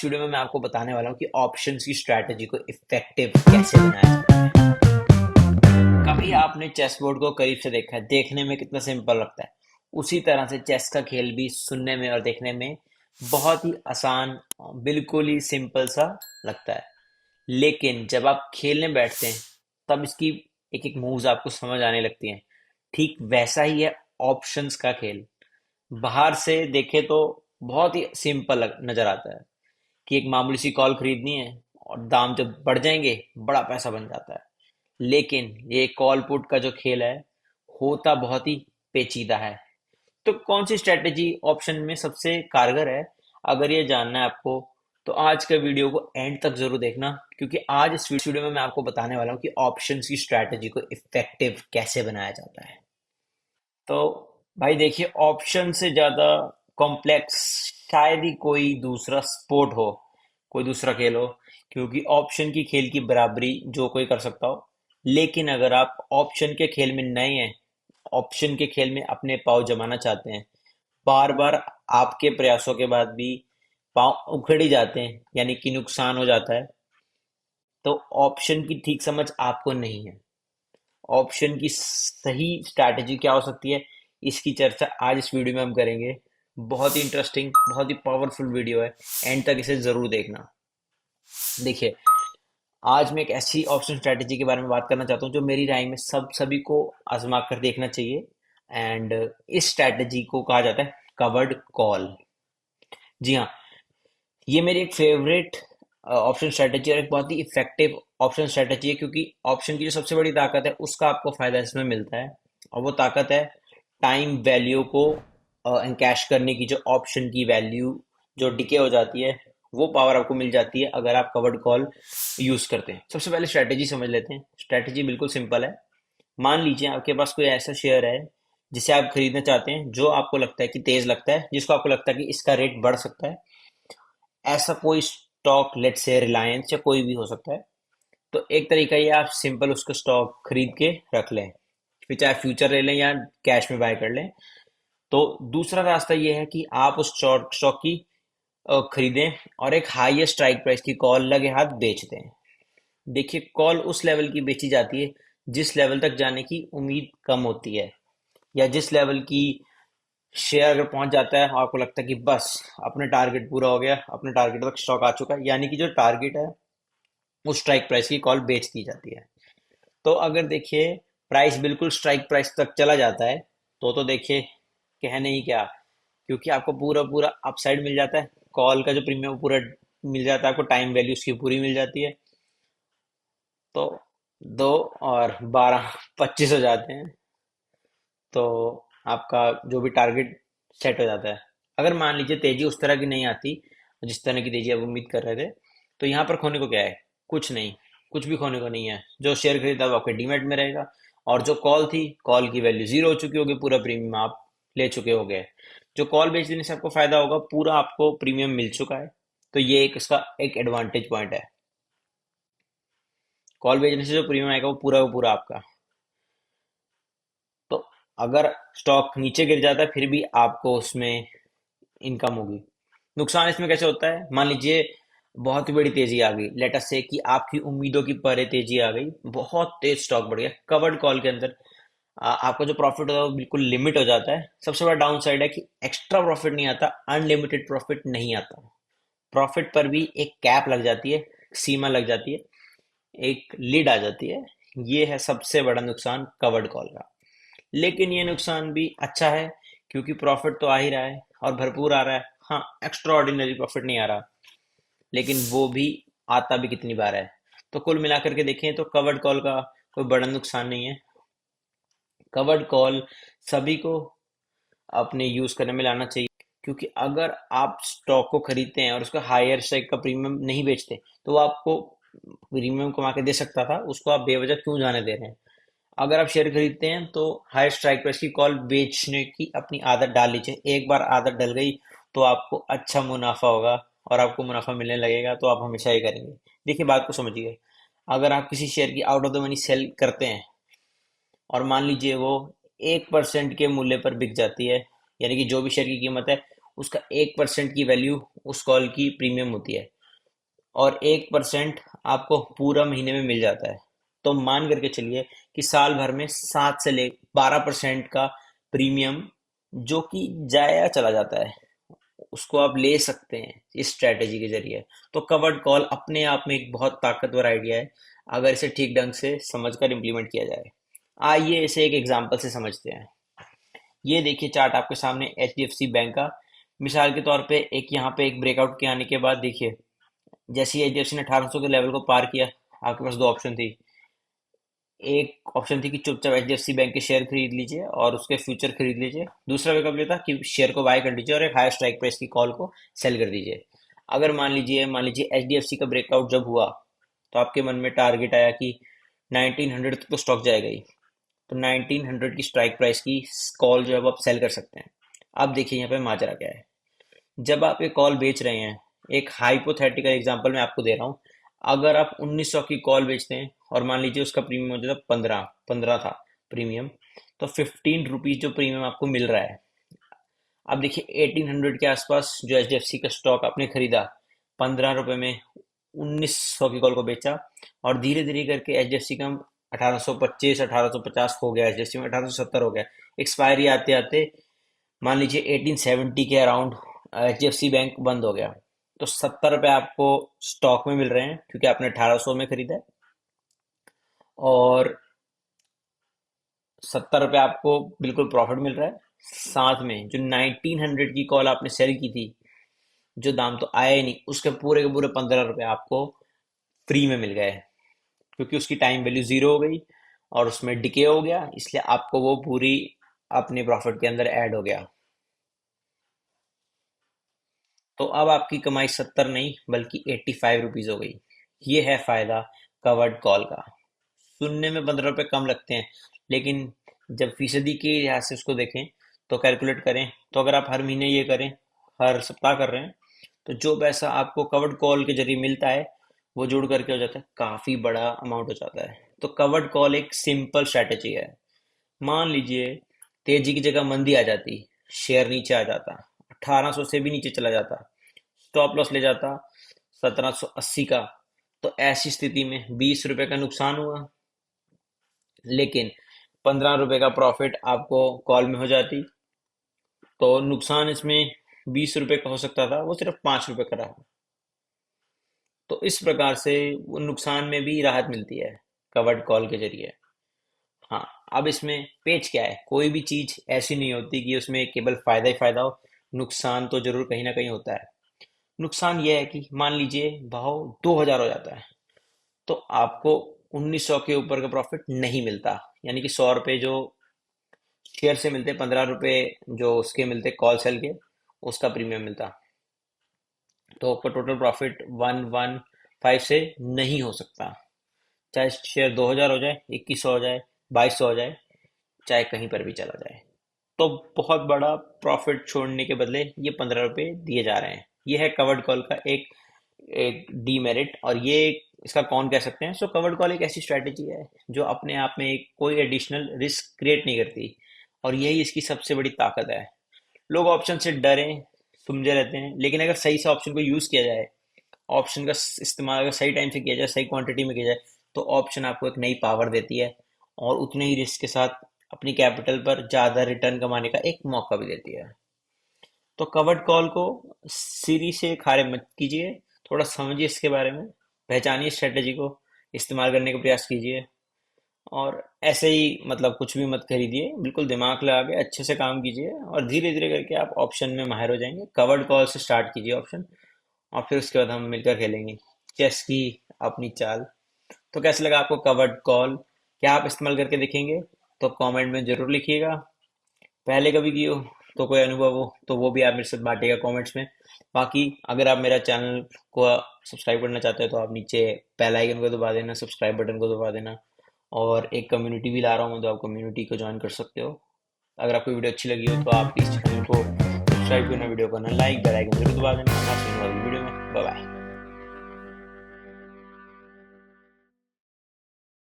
Video में मैं आपको बताने वाला हूँ कि ऑप्शंस की स्ट्रैटेजी को इफेक्टिव कैसे बनाया जाता है। कभी आपने चेस बोर्ड को करीब से देखा है, देखने में कितना सिंपल लगता है। उसी तरह से चेस का खेल भी सुनने में और देखने में बहुत ही आसान, बिल्कुल ही सिंपल सा लगता है। लेकिन जब आप खेलने बैठते हैं तब इसकी एक एक मूव्स आपको समझ आने लगती हैं। ठीक वैसा ही है ऑप्शंस का खेल। बाहर से देखे तो बहुत ही सिंपल नजर आता है कि एक मामूली सी कॉल खरीदनी है और दाम जब बढ़ जाएंगे बड़ा पैसा बन जाता है। लेकिन ये कॉल पुट का जो खेल है होता बहुत ही पेचीदा है। तो कौन सी स्ट्रेटेजी ऑप्शन में सबसे कारगर है, अगर ये जानना है आपको तो आज के वीडियो को एंड तक जरूर देखना, क्योंकि आज इस वीडियो में मैं आपको बताने वाला हूँ कि ऑप्शंस की स्ट्रेटेजी को इफेक्टिव कैसे बनाया जाता है। तो भाई देखिए, ऑप्शन से ज्यादा कॉम्प्लेक्स शायद ही कोई दूसरा स्पोर्ट हो, कोई दूसरा खेल हो, क्योंकि ऑप्शन की खेल की बराबरी जो कोई कर सकता हो। लेकिन अगर आप ऑप्शन के खेल में नए हैं, ऑप्शन के खेल में अपने पाँव जमाना चाहते हैं, बार बार आपके प्रयासों के बाद भी पाँव उखड़ ही जाते हैं, यानी कि नुकसान हो जाता है, तो ऑप्शन की ठीक समझ आपको नहीं है। ऑप्शन की सही स्ट्रैटेजी क्या हो सकती है, इसकी चर्चा आज इस वीडियो में हम करेंगे। बहुत ही इंटरेस्टिंग, बहुत ही पावरफुल वीडियो है, एंड तक इसे जरूर देखना। देखिए, आज मैं एक ऐसी ऑप्शन स्ट्रैटेजी के बारे में बात करना चाहता हूँ जो मेरी राय में सभी को आजमा कर देखना चाहिए। एंड इस स्ट्रैटेजी को कहा जाता है कवर्ड कॉल। जी हाँ, ये मेरी एक फेवरेट ऑप्शन स्ट्रैटेजी और एक बहुत ही इफेक्टिव ऑप्शन स्ट्रैटेजी है, क्योंकि ऑप्शन की जो सबसे बड़ी ताकत है उसका आपको फायदा इसमें मिलता है। और वो ताकत है टाइम वैल्यू को एनकैश करने की। जो ऑप्शन की वैल्यू जो डिके हो जाती है, वो पावर आपको मिल जाती है अगर आप कवर्ड कॉल यूज करते हैं। सबसे पहले स्ट्रैटेजी समझ लेते हैं। स्ट्रैटेजी बिल्कुल सिंपल है। मान लीजिए आपके पास कोई ऐसा शेयर है जिसे आप खरीदना चाहते हैं, जो आपको लगता है कि तेज लगता है, जिसको आपको लगता है कि इसका रेट बढ़ सकता है। ऐसा कोई स्टॉक, लेट्स से रिलायंस या कोई भी हो सकता है। तो एक तरीका ये, आप सिंपल उसको स्टॉक खरीद के रख लें, फिर चाहे फ्यूचर ले लें या कैश में बाय कर लें। तो दूसरा रास्ता ये है कि आप उस स्टॉक स्टॉक की खरीदें और एक हाईएस्ट स्ट्राइक प्राइस की कॉल लगे हाथ बेच दें। देखिए, कॉल उस लेवल की बेची जाती है जिस लेवल तक जाने की उम्मीद कम होती है, या जिस लेवल की शेयर अगर पहुंच जाता है और आपको लगता है कि बस अपने टारगेट पूरा हो गया, अपने टारगेट तक स्टॉक आ चुका है, यानी कि जो टारगेट है उस स्ट्राइक प्राइस की कॉल बेच दी जाती है। तो अगर देखिए प्राइस बिल्कुल स्ट्राइक प्राइस तक चला जाता है तो देखिए कहने ही क्या, क्योंकि आपको पूरा पूरा अपसाइड मिल जाता है। कॉल का जो प्रीमियम वो पूरा मिल जाता है आपको, टाइम वैल्यू उसकी पूरी मिल जाती है। तो 2 और 12 25 हो जाते हैं। तो आपका जो भी टारगेट सेट हो जाता है। अगर मान लीजिए तेजी उस तरह की नहीं आती जिस तरह की तेजी आप उम्मीद कर रहे थे, तो यहाँ पर खोने को क्या है? कुछ नहीं, कुछ भी खोने को नहीं है। जो शेयर खरीदा वो आपके डीमैट में रहेगा, और जो कॉल थी, कॉल की वैल्यू जीरो हो चुकी होगी, पूरा प्रीमियम आप ले चुके होगे। जो कॉल बेच देने से आपको फायदा होगा, पूरा आपको प्रीमियम मिल चुका है। तो ये एक इसका एक एडवांटेज पॉइंट है। कॉल बेचने से जो प्रीमियम आएगा वो पूरा का पूरा आपका। तो अगर स्टॉक नीचे गिर जाता है फिर भी आपको उसमें इनकम होगी। नुकसान इसमें कैसे होता है? मान लीजिए बहुत ही बड़ी तेजी आ गई, लेट अस से कि आपकी उम्मीदों की परे तेजी आ गई, बहुत तेज स्टॉक बढ़ गया कवर्ड कॉल के अंदर। आपका जो प्रॉफिट होता है वो बिल्कुल लिमिट हो जाता है। सबसे बड़ा डाउन साइड है कि एक्स्ट्रा प्रॉफिट नहीं आता, अनलिमिटेड प्रॉफिट नहीं आता। प्रॉफिट पर भी एक कैप लग जाती है, सीमा लग जाती है, एक लिड आ जाती है। ये है सबसे बड़ा नुकसान कवर्ड कॉल का। लेकिन ये नुकसान भी अच्छा है, क्योंकि प्रॉफिट तो आ ही रहा है और भरपूर आ रहा है। हाँ, एक्स्ट्रा ऑर्डिनरी प्रॉफिट नहीं आ रहा, लेकिन वो भी आता भी कितनी बार है। तो कुल मिलाकर के देखें तो कवर्ड कॉल का कोई बड़ा नुकसान नहीं है। कवर्ड कॉल सभी को अपने यूज करने में लाना चाहिए, क्योंकि अगर आप स्टॉक को खरीदते हैं और उसका हायर स्ट्राइक का प्रीमियम नहीं बेचते, तो वो आपको प्रीमियम कमा के दे सकता था, उसको आप बेवजह क्यों जाने दे रहे हैं? अगर आप शेयर खरीदते हैं तो हाई स्ट्राइक प्राइस की कॉल बेचने की अपनी आदत डाल लीजिए। एक बार आदत डल गई तो आपको अच्छा मुनाफा होगा, और आपको मुनाफा मिलने लगेगा तो आप हमेशा ही करेंगे। देखिए, बात को समझिए। अगर आप किसी शेयर की out of the money sell करते हैं और मान लीजिए वो 1% के मूल्य पर बिक जाती है, यानी कि जो भी शेयर की कीमत है उसका 1% की वैल्यू उस कॉल की प्रीमियम होती है। और 1% आपको पूरा महीने में मिल जाता है। तो मान करके चलिए कि साल भर में 7 से ले 12% का प्रीमियम जो कि जाया चला जाता है, उसको आप ले सकते हैं इस स्ट्रेटेजी के जरिए। तो कवर्ड कॉल अपने आप में एक बहुत ताकतवर आइडिया है, अगर इसे ठीक ढंग से समझकर इम्प्लीमेंट किया जाए। आइए इसे एक एग्जांपल से समझते हैं। ये देखिए चार्ट आपके सामने HDFC बैंक का। मिसाल के तौर पे एक यहाँ पे एक ब्रेकआउट के आने के बाद देखिए, जैसे ही HDFC ने 1800 के लेवल को पार किया, आपके पास दो ऑप्शन थी। एक ऑप्शन थी कि चुपचाप HDFC बैंक के शेयर खरीद लीजिए और उसके फ्यूचर खरीद लीजिए। दूसरा विकल्प ये था कि शेयर को बाय कर लीजिए और एक हायर स्ट्राइक प्राइस की कॉल को सेल कर दीजिए। अगर मान लीजिए HDFC का ब्रेकआउट जब हुआ, तो आपके मन में टारगेट आया कि 1900 तक तो स्टॉक जाएगा ही, तो 1900 की स्ट्राइक प्राइस की कॉल जो है वो आप सेल कर सकते हैं। अब देखिए यहाँ पे माजरा क्या है। जब आप ये कॉल बेच रहे हैं, एक हाइपोथेटिकल एग्जांपल मैं आपको दे रहा हूँ, अगर आप 1900 की कॉल बेचते हैं और मान लीजिए उसका प्रीमियम हो जाता 15 था प्रीमियम, तो 15 रुपीज जो प्रीमियम आपको मिल रहा है। अब देखिए 1800 के आसपास जो HDFC का स्टॉक आपने खरीदा, 15 रुपए में 1900 की कॉल को बेचा, और धीरे धीरे करके HDFC का 1825 1850 हो गया, HDFC में 1870 हो गया। एक्सपायरी आते आते मान लीजिए 1870 के अराउंड HDFC बैंक बंद हो गया। तो 70 रुपये आपको स्टॉक में मिल रहे हैं क्योंकि आपने 1800 में खरीदा है, और 70 रुपये आपको बिल्कुल प्रॉफिट मिल रहा है। साथ में जो 1900 की कॉल आपने सेल की थी, जो दाम तो आया ही नहीं, उसके पूरे के पूरे 15 रुपये आपको फ्री में मिल गए, क्योंकि उसकी टाइम वैल्यू जीरो हो गई और उसमें डिके हो गया, इसलिए आपको वो पूरी अपने प्रॉफिट के अंदर ऐड हो गया। तो अब आपकी कमाई 70 नहीं बल्कि 85 रुपीज हो गई। ये है फायदा कवर्ड कॉल का। सुनने में 15 रुपये कम लगते हैं, लेकिन जब फीसदी के लिहाज से उसको देखें तो कैलकुलेट करें, तो अगर आप हर महीने ये करें, हर सप्ताह कर रहे हैं, तो जो पैसा आपको कवर्ड कॉल के जरिए मिलता है वो जुड़ करके हो जाता है काफी बड़ा अमाउंट हो जाता है। तो कवर्ड कॉल एक सिंपल स्ट्रैटेजी है। मान लीजिए तेजी की जगह मंदी आ जाती, शेयर नीचे आ जाता, 1800 से भी नीचे चला जाता, स्टॉप लॉस ले जाता 1780 का, तो ऐसी स्थिति में 20 रुपए का नुकसान हुआ, लेकिन 15 रुपए का प्रॉफिट आपको कॉल में हो जाती। तो नुकसान इसमें 20 रुपए का हो सकता था, वो सिर्फ 5 रुपए का रहा। तो इस प्रकार से वो नुकसान में भी राहत मिलती है कवर्ड कॉल के जरिए। हाँ, अब इसमें पेच क्या है, कोई भी चीज ऐसी नहीं होती कि उसमें केवल फायदा ही फायदा हो, नुकसान तो जरूर कहीं ना कहीं होता है। नुकसान यह है कि मान लीजिए भाव 2000 हो जाता है, तो आपको 1900 के ऊपर का प्रॉफिट नहीं मिलता, यानी कि 100 रुपए जो शेयर से मिलते, 15 रुपए जो उसके मिलते कॉल सेल के, उसका प्रीमियम मिलता। तो आपका टोटल प्रॉफिट 115 से नहीं हो सकता, चाहे शेयर 2000 हो जाए, 2100 हो जाए, 2200 हो जाए, चाहे कहीं पर भी चला जाए। तो बहुत बड़ा प्रॉफिट छोड़ने के बदले ये 15 रुपए दिए जा रहे हैं। ये है कवर्ड कॉल का एक एक डीमेरिट, और ये इसका कौन कह सकते हैं। सो कवर्ड कॉल एक ऐसी स्ट्रैटेजी है जो अपने आप में एक कोई एडिशनल रिस्क क्रिएट नहीं करती, और यही इसकी सबसे बड़ी ताकत है। लोग ऑप्शन से डरे समझे रहते हैं, लेकिन अगर सही से ऑप्शन को यूज किया जाए, ऑप्शन का इस्तेमाल अगर सही टाइम से किया जाए, सही क्वांटिटी में किया जाए, तो ऑप्शन आपको एक नई पावर देती है, और उतने ही रिस्क के साथ अपनी कैपिटल पर ज्यादा रिटर्न कमाने का एक मौका भी देती है। तो कवर्ड कॉल को सीरी से खारे मत कीजिए, थोड़ा समझिए इसके बारे में, पहचानिए स्ट्रेटेजी को, इस्तेमाल करने का प्रयास कीजिए, और ऐसे ही मतलब कुछ भी मत खरीदिए, बिल्कुल दिमाग लगा के अच्छे से काम कीजिए, और धीरे धीरे करके आप ऑप्शन में माहिर हो जाएंगे। कवर्ड कॉल से स्टार्ट कीजिए ऑप्शन, और फिर उसके बाद हम मिलकर खेलेंगे चेस की अपनी चाल। तो कैसा लगा आपको कवर्ड कॉल? क्या आप इस्तेमाल करके देखेंगे? तो कमेंट में जरूर लिखिएगा। पहले कभी की हो तो कोई अनुभव हो तो वो भी आप मेरे साथ बांटिएगा कमेंट्स में। बाकी अगर आप मेरा चैनल को सब्सक्राइब करना चाहते हो तो आप नीचे बेल आइकन को दबा देना, सब्सक्राइब बटन को दबा देना, और एक कम्युनिटी भी ला रहा हूँ तो आप कम्युनिटी को ज्वाइन कर सकते हो। अगर आपको वीडियो अच्छी लगी हो तो आप इस चैनल को सब्सक्राइब करना, वीडियो को ना लाइक, बेल आइकन जरूर दबा देना। मैं आपसे मिलूंगा अगली वीडियो में। Bye bye.